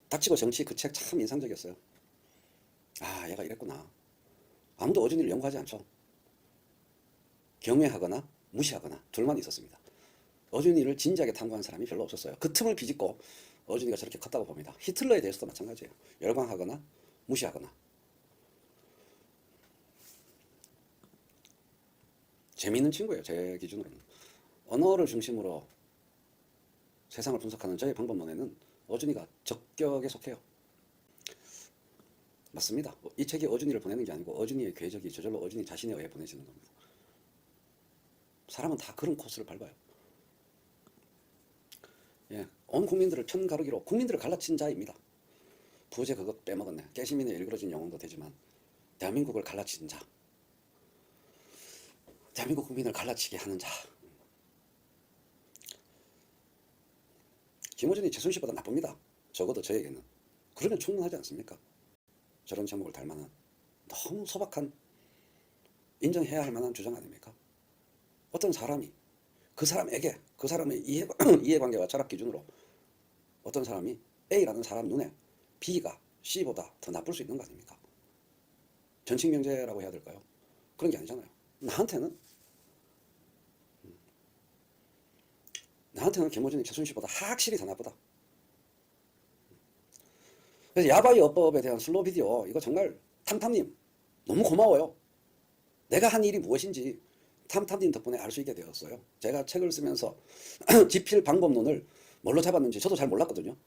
닥치고 정치 그 책 참 인상적이었어요. 아, 얘가 이랬구나. 아무도 어준이를 연구하지 않죠. 경외하거나 무시하거나 둘만 있었습니다. 어준이를 진지하게 탐구한 사람이 별로 없었어요. 그 틈을 비집고 어준이가 저렇게 컸다고 봅니다. 히틀러에 대해서도 마찬가지예요. 열광하거나 무시하거나. 재미있는 친구예요. 제 기준으로는. 언어를 중심으로 세상을 분석하는 저의 방법론에는 어준이가 적격에 속해요. 맞습니다. 이 책이 어준이를 보내는 게 아니고 어준이의 궤적이 저절로 어준이 자신에 의해 보내지는 겁니다. 사람은 다 그런 코스를 밟아요. 예, 온 국민들을 편가르기로 국민들을 갈라친 자입니다. 부제 그거 빼먹었네. 깨시민의 일그러진 영웅도 되지만 대한민국을 갈라친 자, 대한민국 국민을 갈라치게 하는 자. 김어준이 최순실보다 나쁩니다. 적어도 저에게는. 그러면 충분하지 않습니까? 저런 제목을 달 만한 너무 소박한, 인정해야 할 만한 주장 아닙니까? 어떤 사람이 그 사람에게, 그 사람의 이해관계와 철학 기준으로 어떤 사람이 A라는 사람 눈에 B가 C보다 더 나쁠 수 있는 거 아닙니까? 전칙명제라고 해야 될까요? 그런 게 아니잖아요. 나한테는 김어준이 최순실보다 확실히 더 나쁘다. 그래서 야바이 어법에 대한 슬로우 비디오, 이거 정말 탐탐님 너무 고마워요. 내가 한 일이 무엇인지 탐탐님 덕분에 알 수 있게 되었어요. 제가 책을 쓰면서 지필 방법론을 뭘로 잡았는지 저도 잘 몰랐거든요.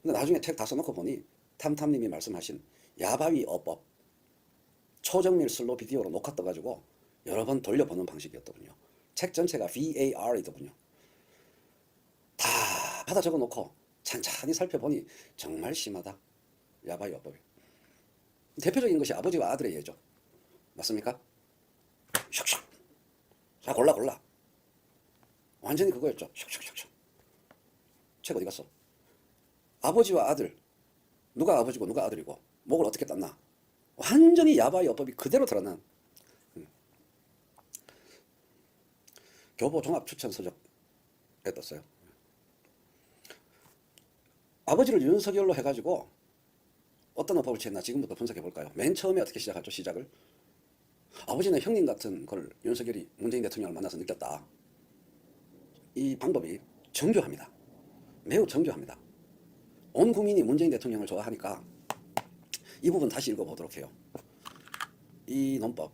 근데 나중에 책 다 써놓고 보니 탐탐님이 말씀하신 야바위 어법, 초정밀 슬로우 비디오로 녹화 떠가지고 여러 번 돌려보는 방식이었더군요. 책 전체가 VAR이더군요. 다 받아 적어놓고 찬찬히 살펴보니 정말 심하다. 야바이 어법이. 대표적인 것이 아버지와 아들의 예죠. 맞습니까? 슉슉. 자, 골라. 완전히 그거였죠. 슉슉슉슉. 책 어디 갔어? 아버지와 아들. 누가 아버지고 누가 아들이고 목을 어떻게 땄나. 완전히 야바이 어법이 그대로 드러난 교보 종합 추천 서적에 떴어요. 아버지를 윤석열로 해가지고 어떤 어법을 취했나 지금부터 분석해 볼까요? 맨 처음에 어떻게 시작하죠? 시작을. 아버지는 형님 같은 걸 윤석열이 문재인 대통령을 만나서 느꼈다. 이 방법이 정교합니다. 매우 정교합니다. 온 국민이 문재인 대통령을 좋아하니까 이 부분 다시 읽어보도록 해요. 이 논법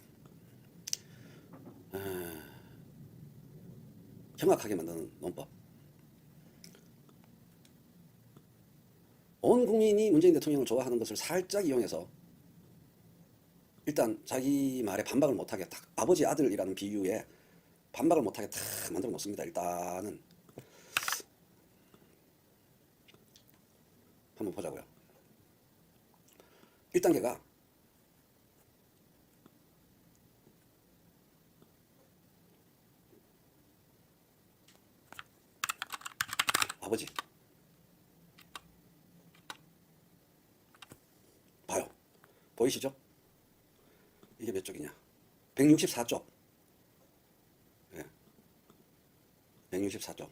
정확하게 만드는 논법. 온 국민이 문재인 대통령을 좋아하는 것을 살짝 이용해서 일단 자기 말에 반박을 못하게 딱 아버지 아들이라는 비유에 반박을 못하게 딱 만들어 놓습니다. 일단은 한번 보자고요. 1단계가 아버지 봐요. 보이시죠? 이게 몇 쪽이냐? 164쪽. 예. 164쪽.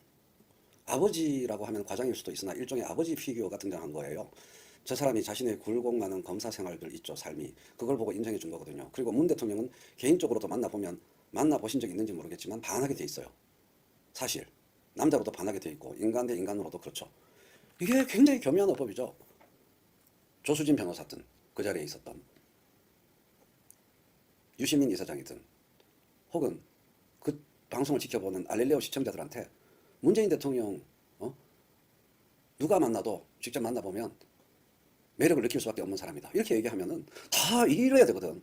아버지라고 하면 과장일 수도 있으나 일종의 아버지 피규어가 등장한 거예요. 저 사람이 자신의 굴곡 많은 검사 생활들 있죠, 삶이. 그걸 보고 인정해 준 거거든요. 그리고 문 대통령은 개인적으로도 만나보신 적 있는지 모르겠지만 반하게 돼 있어요. 사실. 남자로도 반하게 돼 있고 인간 대 인간으로도 그렇죠. 이게 굉장히 교묘한 어법이죠. 조수진 변호사든 그 자리에 있었던 유시민 이사장이든 혹은 그 방송을 지켜보는 알릴레오 시청자들한테 문재인 대통령 누가 만나도 직접 만나보면 매력을 느낄 수밖에 없는 사람이다. 이렇게 얘기하면은 다 이래야 되거든.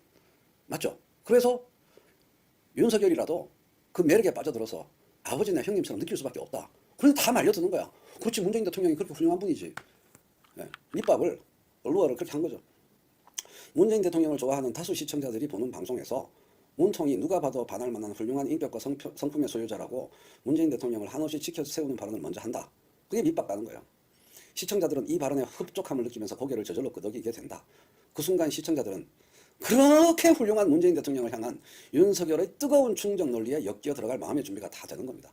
맞죠? 그래서 윤석열이라도 그 매력에 빠져들어서 아버지나 형님처럼 느낄 수밖에 없다. 그래서 다 말려드는 거야. 그렇지, 문재인 대통령이 그렇게 훌륭한 분이지. 네. 밑밥을, 얼루어를 그렇게 한 거죠. 문재인 대통령을 좋아하는 다수 시청자들이 보는 방송에서 문통이 누가 봐도 반할 만한 훌륭한 인격과 성품의 소유자라고 문재인 대통령을 한없이 지켜 세우는 발언을 먼저 한다. 그게 밑밥 가는 거예요. 시청자들은 이 발언에 흡족함을 느끼면서 고개를 저절로 끄덕이게 된다. 그 순간 시청자들은 그렇게 훌륭한 문재인 대통령을 향한 윤석열의 뜨거운 충정 논리에 엮여 들어갈 마음의 준비가 다 되는 겁니다.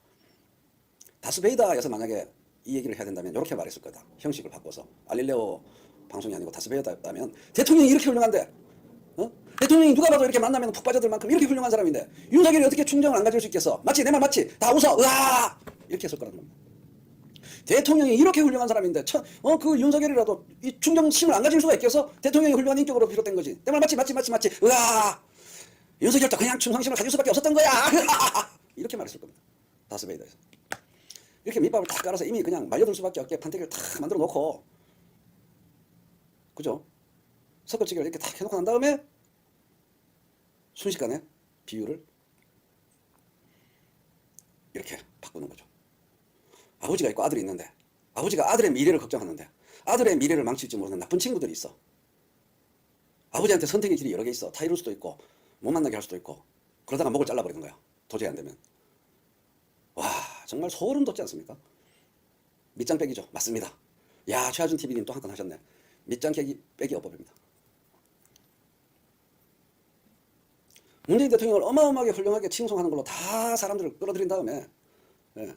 다스베이다에서 만약에 이 얘기를 해야 된다면 이렇게 말했을 거다. 형식을 바꿔서. 알릴레오 방송이 아니고 다스베이다면 대통령이 이렇게 훌륭한데, 어? 대통령이 누가 봐도 이렇게 만나면 푹 빠져들 만큼 이렇게 훌륭한 사람인데 윤석열이 어떻게 충정을 안 가질 수 있겠어? 맞지? 내 말 맞지? 다 웃어. 으아! 이렇게 했을 거라는 겁니다. 대통령이 이렇게 훌륭한 사람인데 그 윤석열이라도 이 충정심을 안 가질 수가 있겠어? 대통령이 훌륭한 인격으로 비롯된 거지. 내 말 맞지? 으아! 윤석열도 그냥 충성심을 가질 수밖에 없었던 거야. 이렇게 말했을 겁니다. 다스베이다에서. 이렇게 밑밥을 탁 깔아서 이미 그냥 말려둘 수밖에 없게 판때기를 탁 만들어 놓고, 그죠? 섞어치기를 이렇게 탁 해놓고 난 다음에 순식간에 비율을 이렇게 바꾸는 거죠. 아버지가 있고 아들이 있는데, 아버지가 아들의 미래를 걱정하는데, 아들의 미래를 망칠지 모르는 나쁜 친구들이 있어. 아버지한테 선택의 길이 여러 개 있어. 다 이룰 수도 있고 못 만나게 할 수도 있고. 그러다가 목을 잘라버리는 거야. 도저히 안 되면. 와, 정말 소름 돋지 않습니까? 밑장 빼기죠. 맞습니다. 야, 최하준 TV님 또 한 건 하셨네. 밑장 빼기 어법입니다. 문재인 대통령을 어마어마하게 훌륭하게 칭송하는 걸로 다 사람들을 끌어들인 다음에, 예,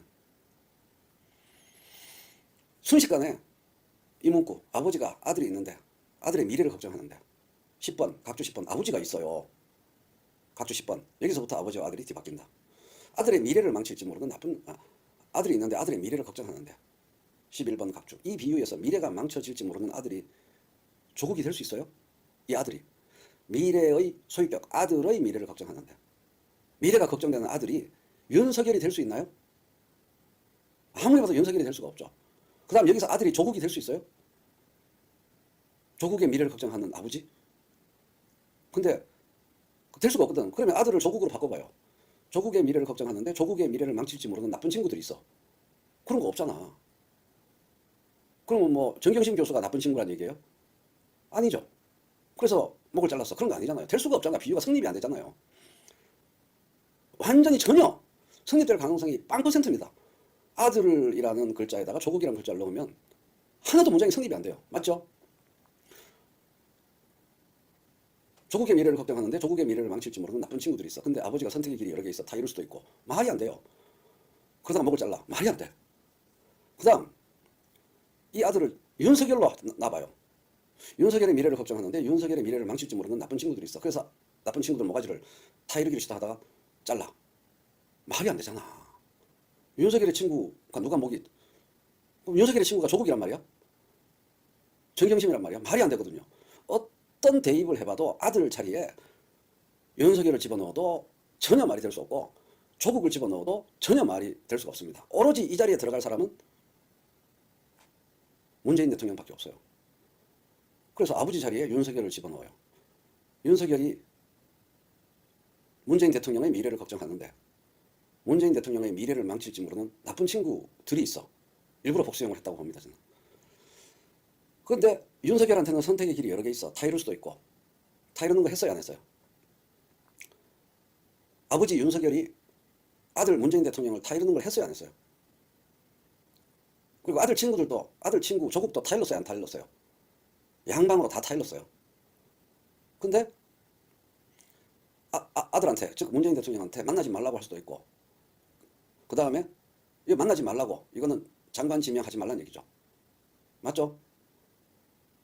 순식간에 이 문구, 아버지가 아들이 있는데 아들의 미래를 걱정하는데 10번, 각주 10번, 아버지가 있어요. 각주 10번. 여기서부터 아버지와 아들이 뒤바뀐다. 아들의 미래를 망칠지 모르는 아들이 있는데 아들의 미래를 걱정하는데 11번 각주. 이 비유에서 미래가 망쳐질지 모르는 아들이 조국이 될 수 있어요? 이 아들이 미래의 소유격 아들의 미래를 걱정하는데, 미래가 걱정되는 아들이 윤석열이 될 수 있나요? 아무리 봐도 윤석열이 될 수가 없죠. 그 다음 여기서 아들이 조국이 될 수 있어요? 조국의 미래를 걱정하는 아버지? 근데 될 수가 없거든. 그러면 아들을 조국으로 바꿔봐요. 조국의 미래를 걱정하는데 조국의 미래를 망칠지 모르는 나쁜 친구들이 있어. 그런 거 없잖아. 그러면 뭐 정경심 교수가 나쁜 친구란 얘기예요? 아니죠. 그래서 목을 잘랐어. 그런 거 아니잖아요. 될 수가 없잖아. 비유가 성립이 안 되잖아요. 완전히 전혀 성립될 가능성이 0%입니다. 아들이라는 글자에다가 조국이라는 글자를 넣으면 하나도 문장이 성립이 안 돼요. 맞죠? 조국의 미래를 걱정하는데 조국의 미래를 망칠지 모르는 나쁜 친구들이 있어. 근데 아버지가 선택의 길이 여러 개 있어. 다 이룰 수도 있고. 말이 안 돼요. 그러다가 목을 잘라. 말이 안 돼. 그 다음 이 아들을 윤석열로 놔봐요. 윤석열의 미래를 걱정하는데 윤석열의 미래를 망칠지 모르는 나쁜 친구들이 있어. 그래서 나쁜 친구들 모가지를 다 이루기를 시도하다가 잘라. 말이 안 되잖아. 윤석열의 친구가 누가 목이, 그럼 윤석열의 친구가 조국이란 말이야? 정경심이란 말이야? 말이 안 되거든요. 어떤 대입을 해봐도 아들 자리에 윤석열을 집어넣어도 전혀 말이 될 수 없고 조국을 집어넣어도 전혀 말이 될 수가 없습니다. 오로지 이 자리에 들어갈 사람은 문재인 대통령밖에 없어요. 그래서 아버지 자리에 윤석열을 집어넣어요. 윤석열이 문재인 대통령의 미래를 걱정하는데 문재인 대통령의 미래를 망칠지 모르는 나쁜 친구들이 있어. 일부러 복수형을 했다고 봅니다, 저는. 그런데 윤석열한테는 선택의 길이 여러 개 있어. 다 이룰 수도 있고. 다 이루는 거 했어요, 안 했어요? 아버지 윤석열이 아들 문재인 대통령을 다 이루는 걸 했어요, 안 했어요? 그리고 아들 친구들도, 아들 친구 조국도 다 일렀어요, 안 다 일렀어요? 양방으로 다 일렀어요. 근데 아들한테, 즉 문재인 대통령한테 만나지 말라고 할 수도 있고, 그 다음에 이거 만나지 말라고, 이거는 장관 지명하지 말라는 얘기죠. 맞죠?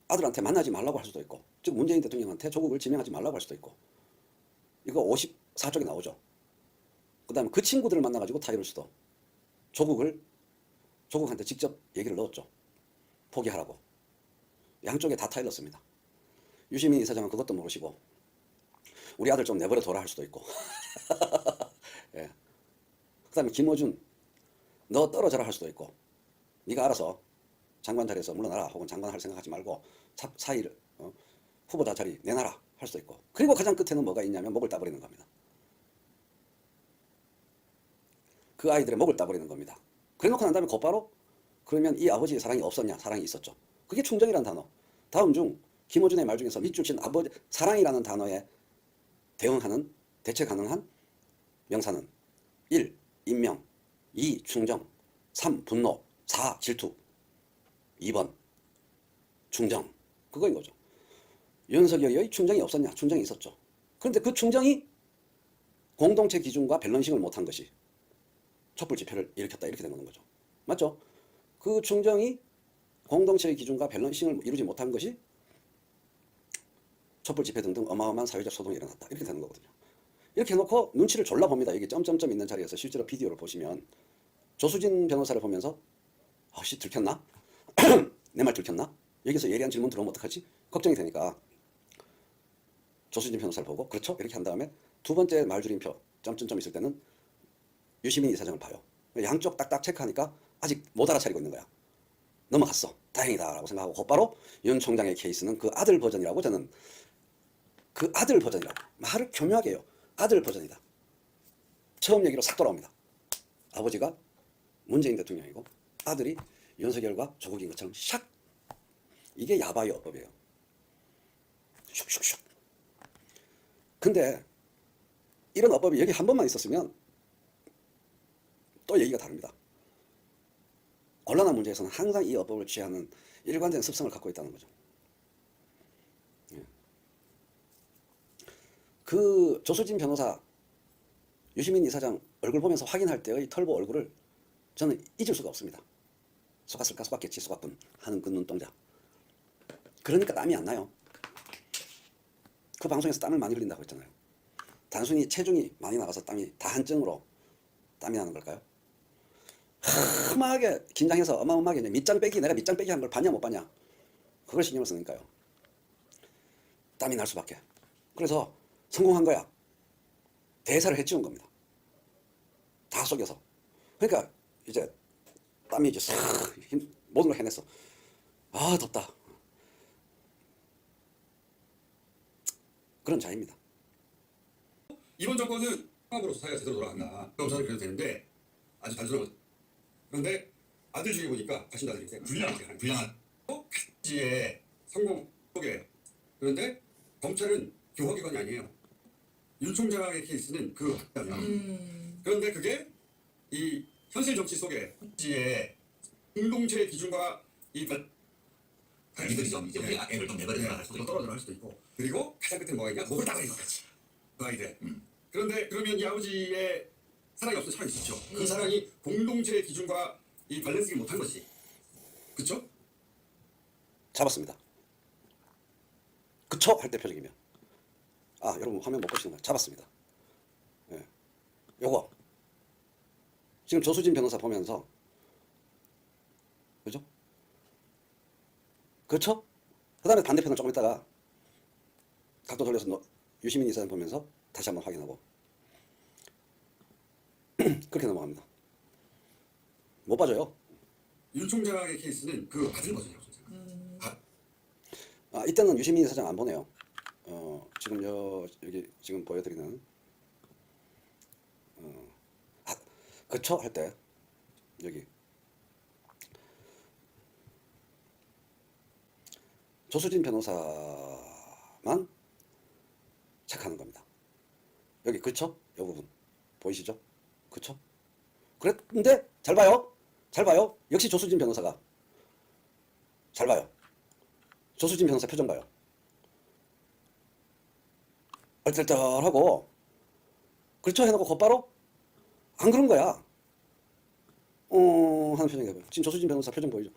아들한테 만나지 말라고 할 수도 있고, 즉 문재인 대통령한테 조국을 지명하지 말라고 할 수도 있고, 이거 54쪽에 나오죠. 그 다음에 그 친구들을 만나가지고 다 이룰 수도, 조국한테 직접 얘기를 넣었죠. 포기하라고. 양쪽에 다 타일렀습니다. 유시민 이사장은 그것도 모르시고 우리 아들 좀 내버려 둬라 할 수도 있고 예. 그 다음에 김어준 너 떨어져라 할 수도 있고 네가 알아서 장관 자리에서 물러나라 혹은 장관 할 생각하지 말고 사의를 후보자 자리 내놔라 할 수도 있고, 그리고 가장 끝에는 뭐가 있냐면 목을 따버리는 겁니다. 그 아이들의 목을 따버리는 겁니다. 그래 놓고 난 다음에 곧바로 그러면 이 아버지의 사랑이 없었냐? 사랑이 있었죠. 그게 충정이라는 단어. 다음 중 김어준의 말 중에서 밑줄 친 아버지 사랑이라는 단어에 대응하는 대체 가능한 명사는 1. 인명 2. 충정 3. 분노 4. 질투 2번 충정. 그거인 거죠. 윤석열의 충정이 없었냐? 충정이 있었죠. 그런데 그 충정이 공동체 기준과 밸런싱을 못한 것이 촛불 집회를 일으켰다 이렇게 된 거죠. 맞죠? 그 충정이 공동체의 기준과 밸런싱을 이루지 못한 것이 촛불 집회 등등 어마어마한 사회적 소동이 일어났다. 이렇게 되는 거거든요. 이렇게 해놓고 눈치를 졸라 봅니다. 이게 점점점 있는 자리에서 실제로 비디오를 보시면 조수진 변호사를 보면서 아씨 들켰나? 내 말 들켰나? 여기서 예리한 질문 들어오면 어떡하지? 걱정이 되니까 조수진 변호사를 보고 그렇죠? 이렇게 한 다음에 두 번째 말줄임표 점점점 있을 때는 유시민 이사장을 봐요. 양쪽 딱딱 체크하니까 아직 못 알아차리고 있는 거야. 넘어갔어. 다행이다 라고 생각하고 곧바로 윤 총장의 케이스는 그 아들 버전이라고 저는 그 아들 버전이라고 말을 교묘하게 해요. 아들 버전이다. 처음 얘기로 싹 돌아옵니다. 아버지가 문재인 대통령이고 아들이 윤석열과 조국인 것처럼 샥. 이게 야바이 어법이에요. 슉슉슉. 근데 이런 어법이 여기 한 번만 있었으면 또 얘기가 다릅니다. 곤란한 문제에서는 항상 이 어법을 취하는 일관된 습성을 갖고 있다는 거죠. 그 조수진 변호사, 유시민 이사장 얼굴 보면서 확인할 때의 털보 얼굴을 저는 잊을 수가 없습니다. 속았을까 속았겠지 속았군 하는 그 눈동자. 그러니까 땀이 안 나요. 그 방송에서 땀을 많이 흘린다고 했잖아요. 단순히 체중이 많이 나가서 땀이 다한증으로 땀이 나는 걸까요? 험하게 긴장해서 어마어마하게 밑장 빼기, 내가 밑장 빼기 한 걸 봤냐 못 봤냐, 그걸 신경을 쓰니까요. 땀이 날 수밖에. 그래서 성공한 거야. 대사를 해치운 겁니다. 다 속여서. 그러니까 이제 땀이 이제 싹 모든 걸 해냈어. 아 덥다. 그런 자입니다. 이번 정권은 상황으로서 사회가 제대로 돌아간다. 검사를 그래도 되는데 아주 단순한. 그런데 아들 중에 보니까 자신 아들인데 불량한 지의 성공 속에. 그런데 검찰은 교화기관이 아니에요. 윤 총장의 케이스는 그 그런데 그게 이 현실 정치 속에 지의 공동체 기준과 이 이들이죠. 이제 우리 액을 좀 내버려야 할 수도 있고 떨어져 할 수도 있고. 그리고 가장 끝에 뭐가 있냐? 목을 따가리 거지. 그 아이들. 그런데 그러면 이 아버지의 사랑이 없어 사랑이 있었죠. 그 사랑이 공동체의 기준과 이 밸런스를 못한 것이. 그렇죠? 잡았습니다. 그쵸? 할 때 표정이면. 아 여러분 화면 못 보시는 거예요. 잡았습니다. 예. 요거 지금 조수진 변호사 보면서 그죠? 그렇죠? 그 다음에 반대편은 조금 있다가 각도 돌려서 유시민 이사장 보면서 다시 한번 확인하고 그렇게 넘어갑니다. 못 봐줘요. 윤 총장의 케이스는 그 아들 버전이라고 생각합니다. 아, 이때는 유시민 이사장 안 보네요. 지금 여기 지금 보여드리는 그쵸? 할 때 여기 조수진 변호사만 체크하는 겁니다. 여기 그쵸? 이 부분 보이시죠? 그쵸? 그런데 잘 봐요. 잘 봐요. 역시 조수진 변호사가 잘 봐요. 조수진 변호사 표정 봐요. 얼떨떨하고 그렇죠? 해놓고 곧바로 안 그런 거야. 하는 표정이 돼요. 지금 조수진 변호사 표정 보이죠?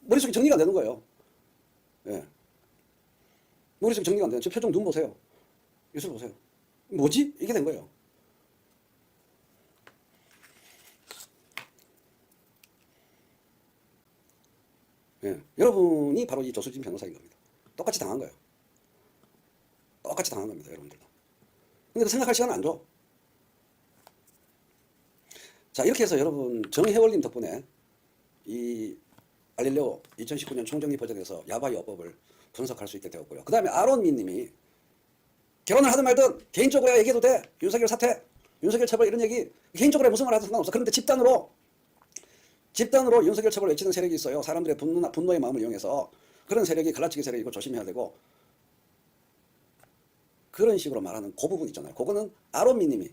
머릿속이 정리가 안 되는 거예요. 예. 머릿속이 정리가 안 되는 저 표정 눈 보세요. 입술 보세요. 뭐지? 이게 된 거예요. 예. 여러분이 바로 이 조수진 변호사인 겁니다. 똑같이 당한 거예요. 똑같이 당한 겁니다. 여러분들도. 근데 그 생각할 시간은 안 줘. 자 이렇게 해서 여러분 정혜월님 덕분에 이 알릴레오 2019년 총정리 버전에서 야바이 어법을 분석할 수 있게 되었고요. 그 다음에 아론미님이 결혼을 하든 말든 개인적으로 얘기해도 돼. 윤석열 사퇴, 윤석열 처벌 이런 얘기 개인적으로 무슨 말 하든 상관없어. 그런데 집단으로 윤석열 처벌을 외치는 세력이 있어요. 사람들의 분노의 마음을 이용해서. 그런 세력이 갈라치기 세력이고 조심해야 되고 그런 식으로 말하는 그 부분 있잖아요. 그거는 아론미님이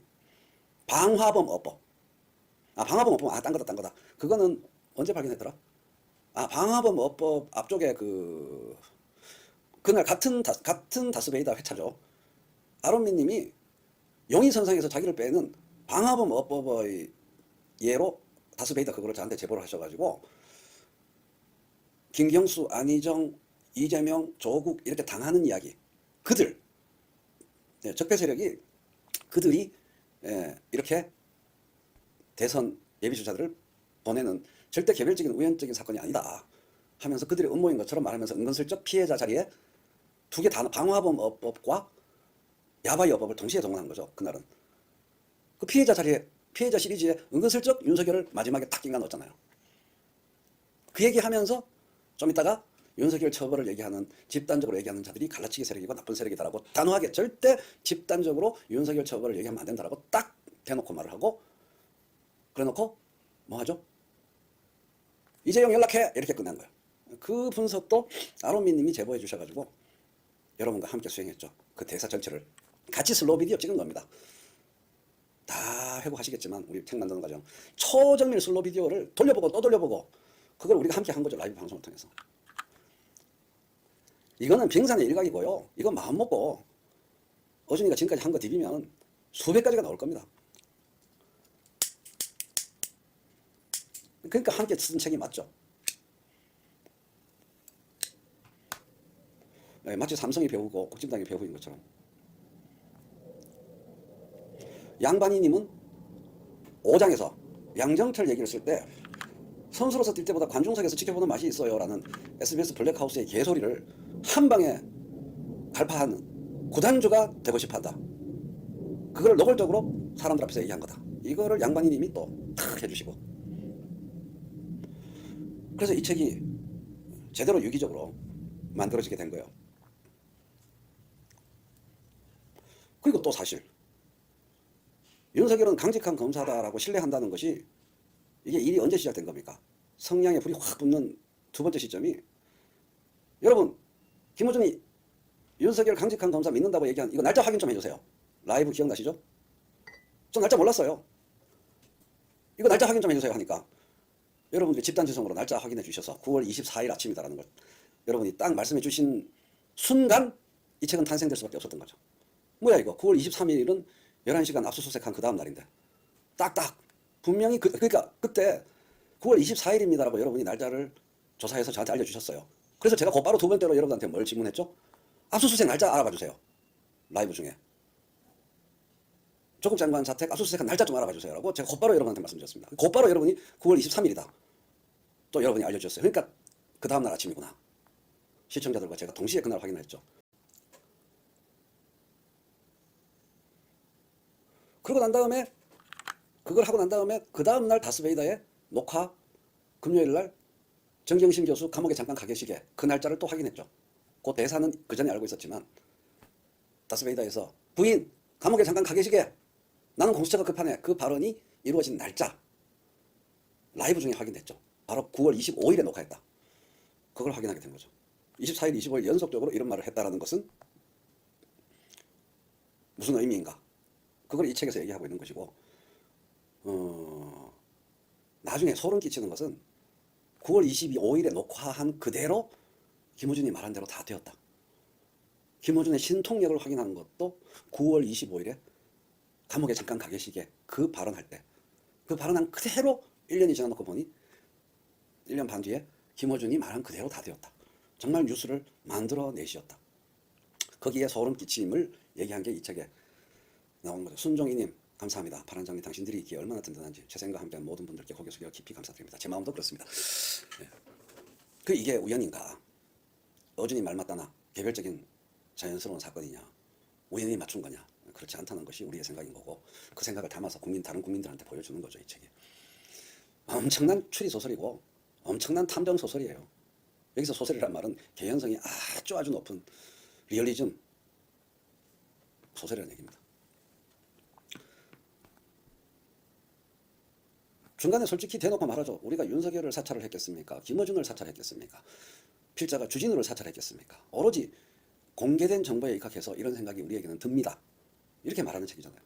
방화범 어법. 방화범 어법. 딴 거다. 그거는 언제 발견했더라? 방화범 어법 앞쪽에 그날 같은 다스베이다 회차죠. 아론미님이 용의선상에서 자기를 빼는 방화범 어법의 예로 다스베이다 그거를 저한테 제보를 하셔가지고 김경수, 안희정, 이재명, 조국 이렇게 당하는 이야기. 그들 적폐 세력이 그들이 이렇게 대선 예비주자들을 보내는 절대 개별적인 우연적인 사건이 아니다 하면서 그들의 음모인 것처럼 말하면서 은근슬쩍 피해자 자리에 두 개 단어 방화범법과 야바이어법을 동시에 동원한 거죠. 그날은 그 피해자 자리에 피해자 시리즈에 은근슬쩍 윤석열을 마지막에 탁 끼가 넣었잖아요. 그 얘기하면서 좀 이따가 윤석열 처벌을 얘기하는 집단적으로 얘기하는 자들이 갈라치기 세력이고 나쁜 세력이다라고 단호하게 절대 집단적으로 윤석열 처벌을 얘기하면 안 된다라고 딱 대놓고 말을 하고 그래놓고 뭐 하죠? 이재용 연락해 이렇게 끝난 거예요. 그 분석도 아론미 님이 제보해 주셔가지고 여러분과 함께 수행했죠. 그 대사 전체를 같이 슬로우 비디오 찍은 겁니다. 다 회고하시겠지만 우리 책 만드는 과정 초정밀 슬로우 비디오를 돌려보고 또 돌려보고 그걸 우리가 함께 한 거죠. 라이브 방송을 통해서. 이거는 빙산의 일각이고요. 이거 마음먹고 어준이가 지금까지 한 거 뒤비면 수백 가지가 나올 겁니다. 그러니까 함께 쓴 책이 맞죠. 마치 삼성이 배우고 국진당이 배우인 것처럼. 양반이님은 5장에서 양정철 얘기를 쓸 때 선수로서 뛸 때보다 관중석에서 지켜보는 맛이 있어요 라는 SBS 블랙하우스의 개소리를 한 방에 갈파한 구단주가 되고 싶어한다. 그걸 노골적으로 사람들 앞에서 얘기한 거다. 이거를 양반이님이 또 탁 해주시고. 그래서 이 책이 제대로 유기적으로 만들어지게 된 거예요. 그리고 또 사실 윤석열은 강직한 검사다라고 신뢰한다는 것이 이게 일이 언제 시작된 겁니까? 성냥에 불이 확 붙는 두 번째 시점이 여러분 김어준이 윤석열 강직한 검사 믿는다고 얘기한 이거 날짜 확인 좀 해주세요. 라이브 기억나시죠? 저 날짜 몰랐어요. 이거 날짜 확인 좀 해주세요 하니까 여러분들이 집단지성으로 날짜 확인해 주셔서 9월 24일 아침이다라는 걸 여러분이 딱 말씀해 주신 순간 이 책은 탄생될 수밖에 없었던 거죠. 뭐야 이거 9월 23일은 11시간 압수수색한 그 다음 날인데 딱딱 분명히 그러니까 그때 9월 24일입니다라고 여러분이 날짜를 조사해서 저한테 알려주셨어요. 그래서 제가 곧바로 두 번째로 여러분한테 뭘 질문했죠? 압수수색 날짜 알아봐 주세요. 라이브 중에 조국 장관 사택 압수수색한 날짜 좀 알아봐 주세요 라고 제가 곧바로 여러분한테 말씀드렸습니다. 곧바로 여러분이 9월 23일이다 또 여러분이 알려주셨어요. 그러니까 그 다음날 아침이구나. 시청자들과 제가 동시에 그날 확인했죠. 그러고 난 다음에 그걸 하고 난 다음에 그 다음날 다스베이다의 녹화 금요일날 정경심 교수 감옥에 잠깐 가 계시게 그 날짜를 또 확인했죠. 그 대사는 그 전에 알고 있었지만 다스베이다에서 부인 감옥에 잠깐 가 계시게 나는 공수처가 급하네 그 발언이 이루어진 날짜 라이브 중에 확인됐죠. 바로 9월 25일에 녹화했다. 그걸 확인하게 된 거죠. 24일, 25일 연속적으로 이런 말을 했다라는 것은 무슨 의미인가? 그걸 이 책에서 얘기하고 있는 것이고 나중에 소름 끼치는 것은 9월 25일에 녹화한 그대로 김어준이 말한 대로 다 되었다. 김어준의 신통력을 확인하는 것도 9월 25일에 감옥에 잠깐 가 계시게 그 발언할 때 그 발언한 그대로 1년이 지나놓고 보니 1년 반 뒤에 김어준이 말한 그대로 다 되었다. 정말 뉴스를 만들어내시었다. 거기에 소름 끼침을 얘기한 게 이 책에 나온 거죠. 순종이님 감사합니다. 파란장님 당신들이 있기에 얼마나 든든한지 최생과 함께한 모든 분들께 고개 숙여 깊이 감사드립니다. 제 마음도 그렇습니다. 네. 이게 우연인가? 어준이 말 맞다나 개별적인 자연스러운 사건이냐? 우연히 맞춘 거냐? 그렇지 않다는 것이 우리의 생각인 거고 그 생각을 담아서 다른 국민들한테 보여주는 거죠. 이 책이. 엄청난 추리소설이고 엄청난 탐정소설이에요. 여기서 소설이란 말은 개연성이 아주 높은 리얼리즘 소설이라는 얘기입니다. 중간에 솔직히 대놓고 말하죠. 우리가 윤석열을 사찰을 했겠습니까? 김어준을 사찰했겠습니까? 필자가 주진우를 사찰했겠습니까? 오로지 공개된 정보에 입각해서 이런 생각이 우리에게는 듭니다. 이렇게 말하는 책이잖아요.